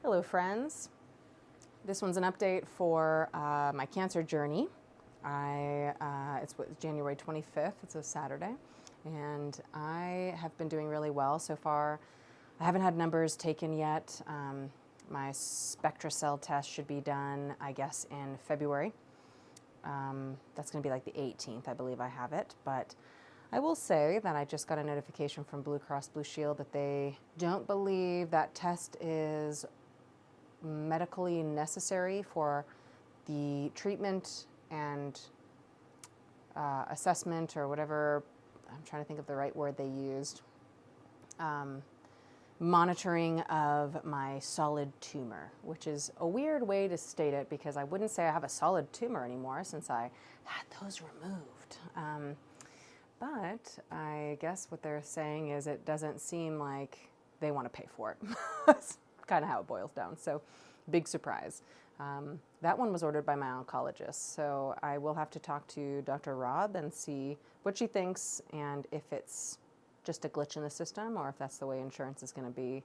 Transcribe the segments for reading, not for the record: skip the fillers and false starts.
Hello friends. This one's an update for my cancer journey. It's January 25th, it's a Saturday, and I have been doing really well so far. I haven't had numbers taken yet. My SpectraCell test should be done, I guess, in February. That's going to be like the 18th, I believe I have it, but I will say that I just got a notification from Blue Cross Blue Shield that they don't believe that test is medically necessary for the treatment and assessment or whatever, I'm trying to think of the right word they used, monitoring of my solid tumor, which is a weird way to state it because I wouldn't say I have a solid tumor anymore since I had those removed. But I guess what they're saying is it doesn't seem like they want to pay for it. That's kind of how it boils down. So big surprise. That one was ordered by my oncologist. So I will have to talk to Dr. Rob and see what she thinks and if it's just a glitch in the system or if that's the way insurance is going to be.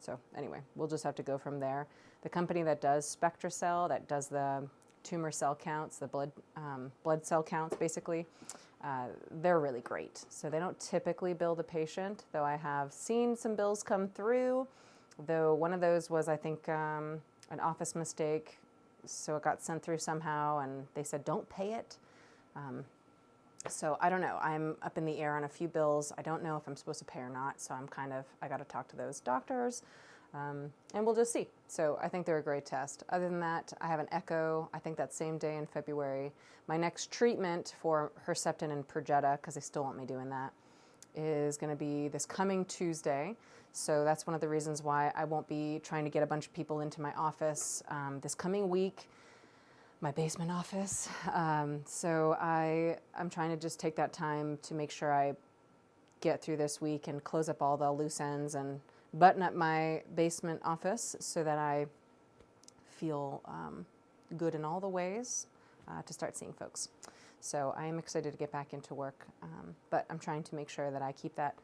So anyway, we'll just have to go from there. The company that does SpectraCell, that does the tumor cell counts, the blood cell counts basically, they're really great. So they don't typically bill the patient, though I have seen some bills come through, though one of those was, I think, an office mistake. So it got sent through somehow and they said, don't pay it. So I don't know. I'm up in the air on a few bills. I don't know if I'm supposed to pay or not. So I got to talk to those doctors. And we'll just see. So I think they're a great test. Other than that, I have an echo, I think that same day in February. My next treatment for Herceptin and Perjeta, because they still want me doing that, is going to be this coming Tuesday. So that's one of the reasons why I won't be trying to get a bunch of people into my office this coming week, my basement office. So I'm trying to just take that time to make sure I get through this week and close up all the loose ends and button up my basement office so that I feel good in all the ways to start seeing folks. So I am excited to get back into work, but I'm trying to make sure that I keep that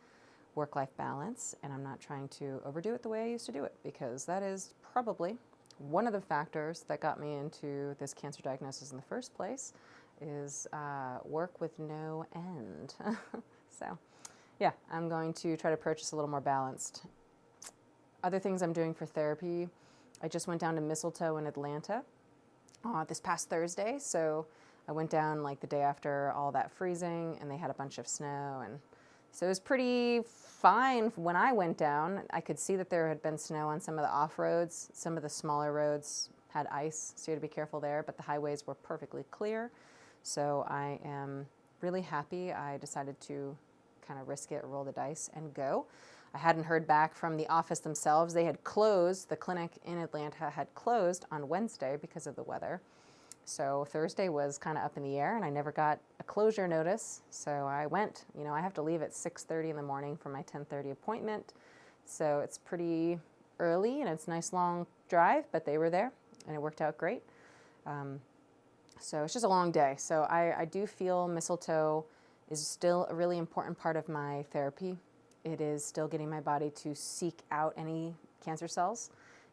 work-life balance and I'm not trying to overdo it the way I used to do it, because that is probably one of the factors that got me into this cancer diagnosis in the first place is work with no end. So yeah, I'm going to try to approach this a little more balanced. Other things I'm doing for therapy, I just went down to Mistletoe in Atlanta this past Thursday. So I went down like the day after all that freezing and they had a bunch of snow. And so it was pretty fine when I went down. I could see that there had been snow on some of the off-roads. Some of the smaller roads had ice, so you had to be careful there, but the highways were perfectly clear. So I am really happy. I decided to kind of risk it, roll the dice, and go. I hadn't heard back from the office themselves. They had closed, the clinic in Atlanta had closed on Wednesday because of the weather. So Thursday was kind of up in the air and I never got a closure notice. So I went, I have to leave at 6:30 in the morning for my 10:30 appointment. So it's pretty early and it's a nice long drive, but they were there and it worked out great. So it's just a long day. So I do feel Mistletoe is still a really important part of my therapy. It is still getting my body to seek out any cancer cells,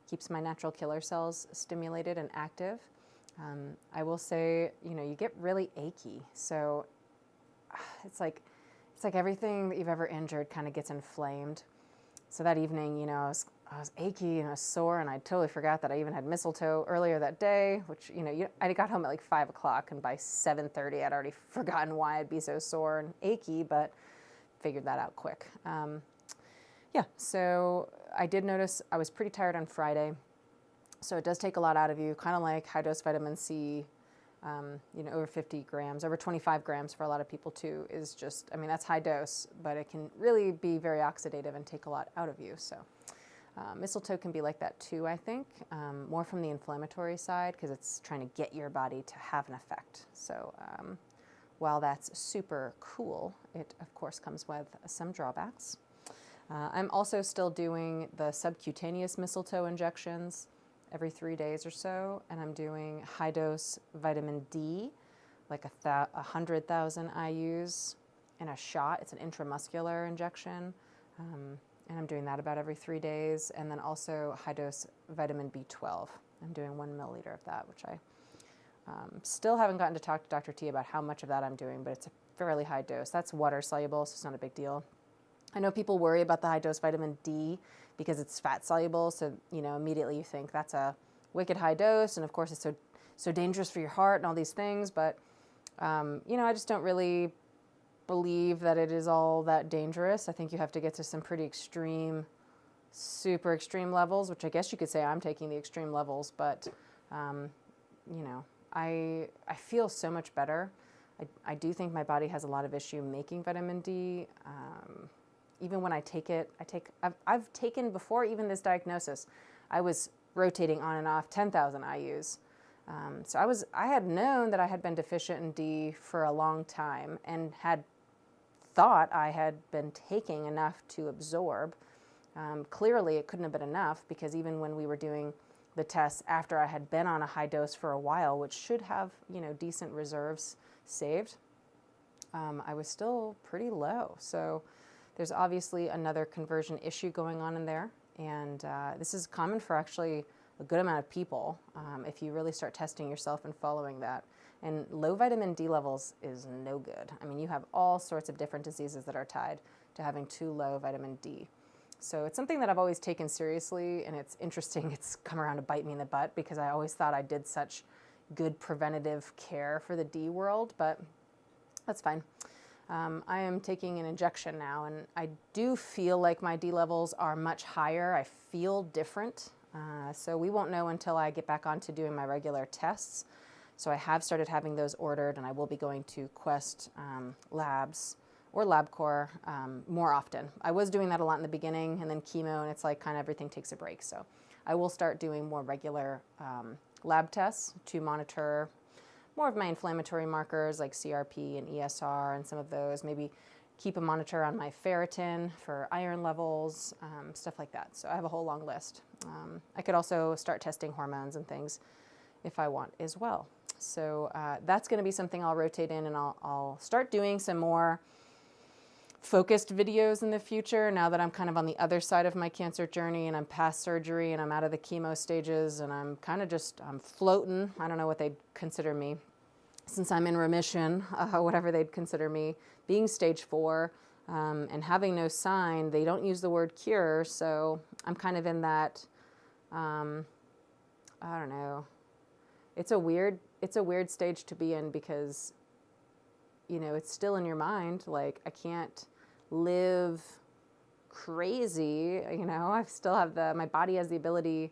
keeps my natural killer cells stimulated and active. I will say, you get really achy. So it's like everything that you've ever injured kind of gets inflamed. So that evening, I was achy and I was sore and I totally forgot that I even had Mistletoe earlier that day, which, I got home at like 5 o'clock and by 7:30 I'd already forgotten why I'd be so sore and achy, but figured that out quick. Yeah, so I did notice I was pretty tired on Friday. So it does take a lot out of you, kind of like high-dose vitamin C, over 50 grams, over 25 grams for a lot of people too, is just, that's high dose, but it can really be very oxidative and take a lot out of you. So Mistletoe can be like that too, I think, more from the inflammatory side because it's trying to get your body to have an effect. So while that's super cool, it of course comes with some drawbacks. I'm also still doing the subcutaneous Mistletoe injections every 3 days or so, and I'm doing high-dose vitamin D, like 100,000 IUs in a shot. It's an intramuscular injection. and I'm doing that about every 3 days. And then also high dose vitamin B12. I'm doing 1 milliliter of that, which I still haven't gotten to talk to Dr. T about how much of that I'm doing, but it's a fairly high dose. That's water soluble, so it's not a big deal. I know people worry about the high dose vitamin D because it's fat soluble, so immediately you think that's a wicked high dose, and of course it's so dangerous for your heart and all these things. But I just don't really believe that it is all that dangerous. I think you have to get to some pretty extreme, super extreme levels, which I guess you could say I'm taking the extreme levels, but I feel so much better. I do think my body has a lot of issue making vitamin D. Even when I take it, I've taken before even this diagnosis, I was rotating on and off 10,000 IUs. So I had known that I had been deficient in D for a long time and had thought I had been taking enough to absorb. Clearly it couldn't have been enough, because even when we were doing the tests after I had been on a high dose for a while, which should have, decent reserves saved, I was still pretty low. So there's obviously another conversion issue going on in there. And this is common for actually a good amount of people if you really start testing yourself and following that. And low vitamin D levels is no good. I mean, you have all sorts of different diseases that are tied to having too low vitamin D. So it's something that I've always taken seriously, and it's interesting it's come around to bite me in the butt, because I always thought I did such good preventative care for the D world, but that's fine. I am taking an injection now, and I do feel like my D levels are much higher. I feel different. So we won't know until I get back on to doing my regular tests. So I have started having those ordered, and I will be going to Quest Labs or LabCorp more often. I was doing that a lot in the beginning, and then chemo, and it's like kind of everything takes a break. So I will start doing more regular lab tests to monitor more of my inflammatory markers like CRP and ESR and some of those. Maybe keep a monitor on my ferritin for iron levels, stuff like that. So I have a whole long list. I could also start testing hormones and things if I want as well. So that's going to be something I'll rotate in, and I'll start doing some more focused videos in the future, now that I'm kind of on the other side of my cancer journey and I'm past surgery and I'm out of the chemo stages, and I'm kind of I'm floating. I don't know what they'd consider me, since I'm in remission, whatever they'd consider me, being stage 4 and having no sign. They don't use the word cure, so I'm kind of in that, I don't know. It's a weird stage to be in, because it's still in your mind, like, I can't live crazy, I still have my body has the ability,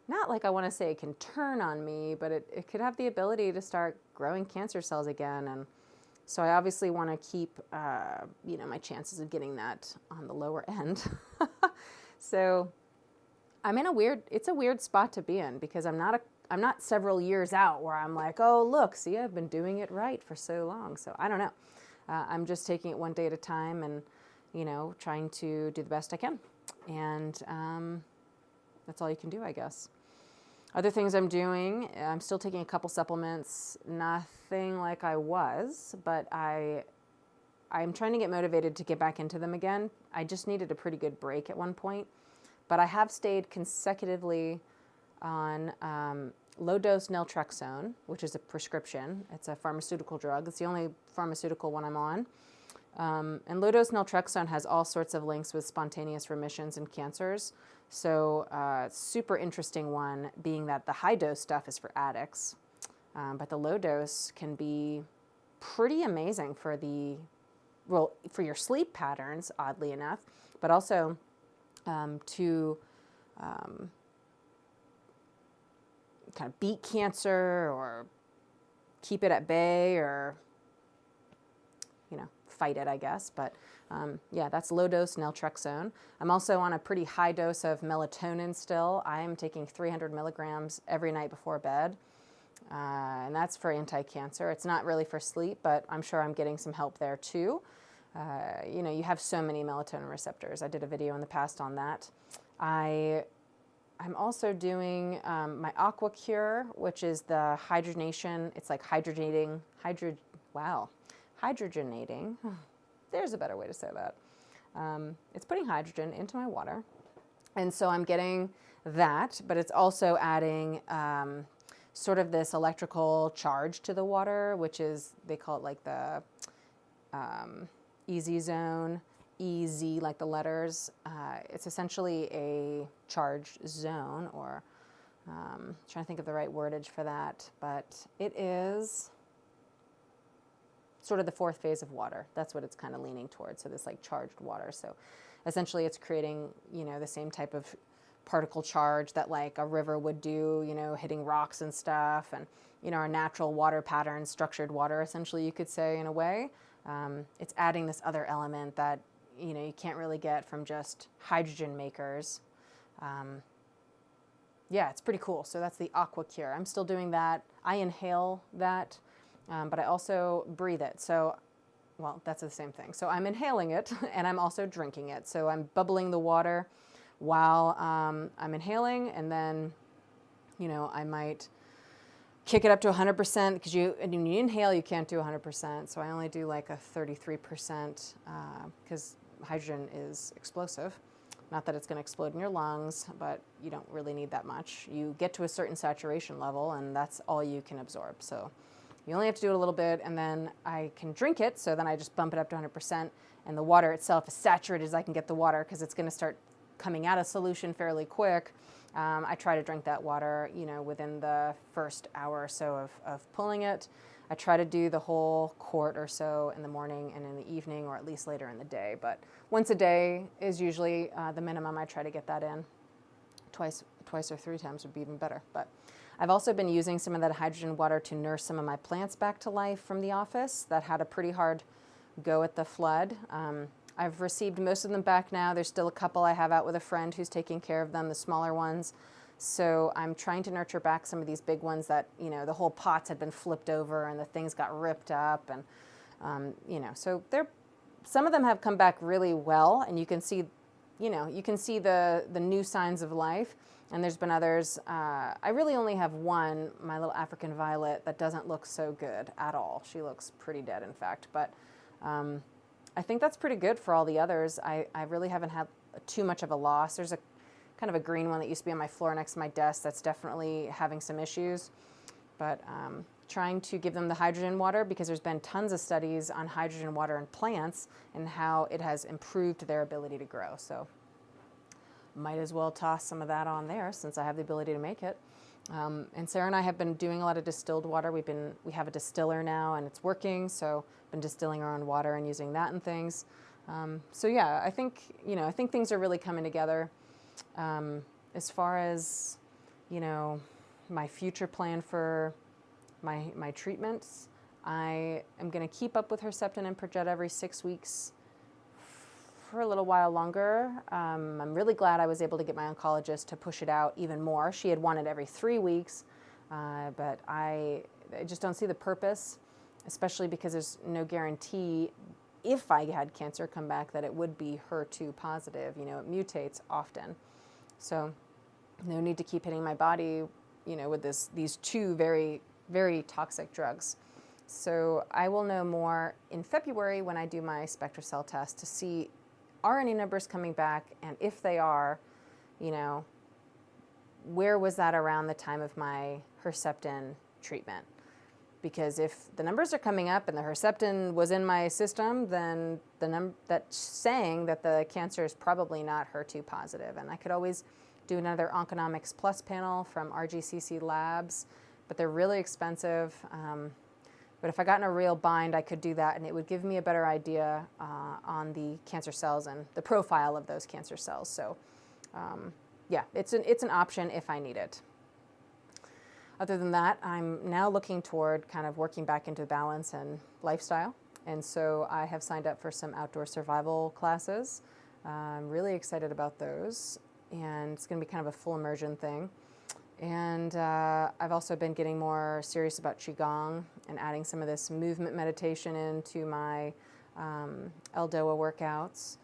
not like I want to say it can turn on me, but it could have the ability to start growing cancer cells again. And so I obviously want to keep, my chances of getting that on the lower end. So I'm in it's a weird spot to be in, because I'm not several years out where I'm like, oh, look, see, I've been doing it right for so long. So I don't know. I'm just taking it one day at a time, and, trying to do the best I can. And that's all you can do, I guess. Other things I'm doing, I'm still taking a couple supplements, nothing like I was, but I'm trying to get motivated to get back into them again. I just needed a pretty good break at one point, but I have stayed consecutively on low-dose naltrexone, which is a prescription. It's a pharmaceutical drug. It's the only pharmaceutical one I'm on. And low-dose naltrexone has all sorts of links with spontaneous remissions in cancers. So super interesting one, being that the high-dose stuff is for addicts, but the low-dose can be pretty amazing for for your sleep patterns, oddly enough, but also to kind of beat cancer or keep it at bay, or fight it, I guess. But yeah, that's low dose naltrexone. I'm also on a pretty high dose of melatonin still. I am taking 300 milligrams every night before bed, and that's for anti-cancer. It's not really for sleep, but I'm sure I'm getting some help there too. You have so many melatonin receptors. I did a video in the past on that. I'm also doing my AquaCure, which is the hydrogenation. It's like hydrogenating. There's a better way to say that. it's putting hydrogen into my water. And so I'm getting that, but it's also adding sort of this electrical charge to the water, which is, they call it like the EZ zone, EZ, like the letters. It's essentially a charged zone, or trying to think of the right wordage for that, but it is sort of the fourth phase of water. That's what it's kind of leaning towards. So this like charged water. So essentially it's creating, the same type of particle charge that like a river would do, hitting rocks and stuff, and, our natural water pattern, structured water, essentially, you could say, in a way. It's adding this other element that, you can't really get from just hydrogen makers. Yeah, it's pretty cool. So that's the AquaCure. I'm still doing that. I inhale that, but I also breathe it. So, well, that's the same thing. So I'm inhaling it and I'm also drinking it. So I'm bubbling the water while I'm inhaling, and then, I might kick it up to 100%, because when you inhale, you can't do 100%. So I only do like a 33%, because hydrogen is explosive. Not that it's going to explode in your lungs, but you don't really need that much. You get to a certain saturation level, and that's all you can absorb. So you only have to do it a little bit, and then I can drink it. So then I just bump it up to 100%, and the water itself, as saturated as I can get the water, because it's going to start coming out of solution fairly quick. I try to drink that water, within the first hour or so of pulling it. I try to do the whole quart or so in the morning and in the evening, or at least later in the day. But once a day is usually the minimum. I try to get that in. Twice or three times would be even better. But I've also been using some of that hydrogen water to nurse some of my plants back to life from the office that had a pretty hard go at the flood. I've received most of them back now. There's still a couple I have out with a friend who's taking care of them, the smaller ones. So I'm trying to nurture back some of these big ones that, the whole pots had been flipped over and the things got ripped up. And, so some of them have come back really well, and you can see, the new signs of life. And there's been others. I really only have one, my little African violet, that doesn't look so good at all. She looks pretty dead, in fact. But I think that's pretty good for all the others. I really haven't had too much of a loss. There's a kind of a green one that used to be on my floor next to my desk that's definitely having some issues. But trying to give them the hydrogen water, because there's been tons of studies on hydrogen water in plants and how it has improved their ability to grow. So might as well toss some of that on there since I have the ability to make it. And Sarah and I have been doing a lot of distilled water. We have a distiller now, and it's working. So been distilling our own water and using that and things. So yeah, I think things are really coming together. As far as, my future plan for my treatments, I am going to keep up with Herceptin and Perjeta every 6 weeks for a little while longer. I'm really glad I was able to get my oncologist to push it out even more. She had wanted every 3 weeks, but I just don't see the purpose, especially because there's no guarantee if I had cancer come back that it would be HER2 positive. It mutates often. So no need to keep hitting my body, with these two very, very toxic drugs. So I will know more in February when I do my SpectraCell test to see, are any numbers coming back? And if they are, where was that around the time of my Herceptin treatment? Because if the numbers are coming up and the Herceptin was in my system, then that's saying that the cancer is probably not HER2 positive. And I could always do another Onconomics Plus panel from RGCC Labs, but they're really expensive. But if I got in a real bind, I could do that, and it would give me a better idea on the cancer cells and the profile of those cancer cells. So, yeah, it's an option if I need it. Other than that, I'm now looking toward kind of working back into balance and lifestyle. And so I have signed up for some outdoor survival classes. I'm really excited about those. And it's going to be kind of a full immersion thing. And I've also been getting more serious about Qigong and adding some of this movement meditation into my Eldoa workouts.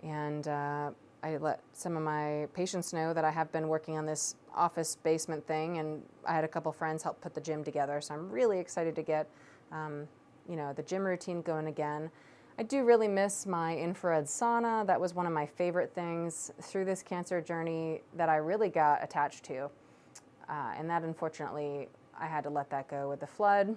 And I let some of my patients know that I have been working on this office basement thing, and I had a couple friends help put the gym together. So I'm really excited to get, the gym routine going again. I do really miss my infrared sauna. That was one of my favorite things through this cancer journey that I really got attached to. And that, unfortunately, I had to let that go with the flood.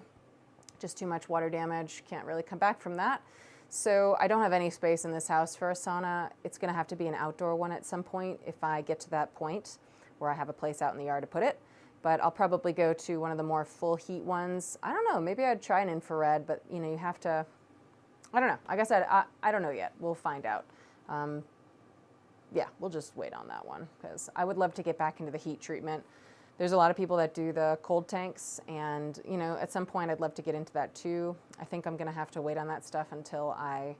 Just too much water damage. Can't really come back from that. So I don't have any space in this house for a sauna. It's going to have to be an outdoor one at some point if I get to that point where I have a place out in the yard to put it. But I'll probably go to one of the more full heat ones. I don't know. Maybe I'd try an infrared, but you have to. I don't know. Like I said, I don't know yet. We'll find out. Yeah, we'll just wait on that one because I would love to get back into the heat treatment. There's a lot of people that do the cold tanks, and at some point I'd love to get into that too. I think I'm going to have to wait on that stuff until I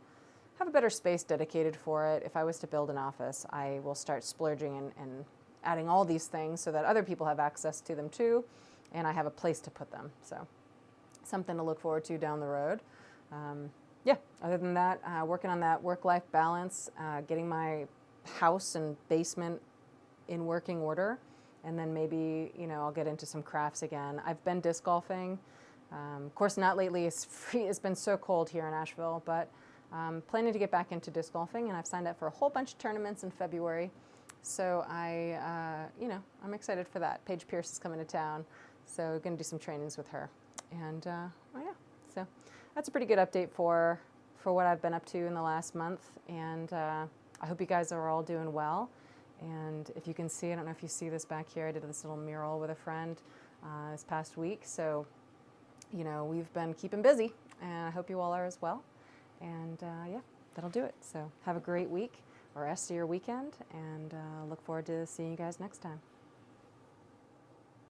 have a better space dedicated for it. If I was to build an office, I will start splurging and adding all these things so that other people have access to them too, and I have a place to put them. So something to look forward to down the road. Yeah, other than that, working on that work-life balance, getting my house and basement in working order. And then maybe, I'll get into some crafts again. I've been disc golfing. Of course, not lately. It's been so cold here in Asheville, but planning to get back into disc golfing, and I've signed up for a whole bunch of tournaments in February. So I'm excited for that. Paige Pierce is coming to town, so we're going to do some trainings with her. And, so that's a pretty good update for what I've been up to in the last month. And I hope you guys are all doing well. And if you can see, I don't know if you see this back here, I did this little mural with a friend this past week. So, we've been keeping busy, and I hope you all are as well. And yeah, that'll do it. So have a great week or rest of your weekend, and look forward to seeing you guys next time.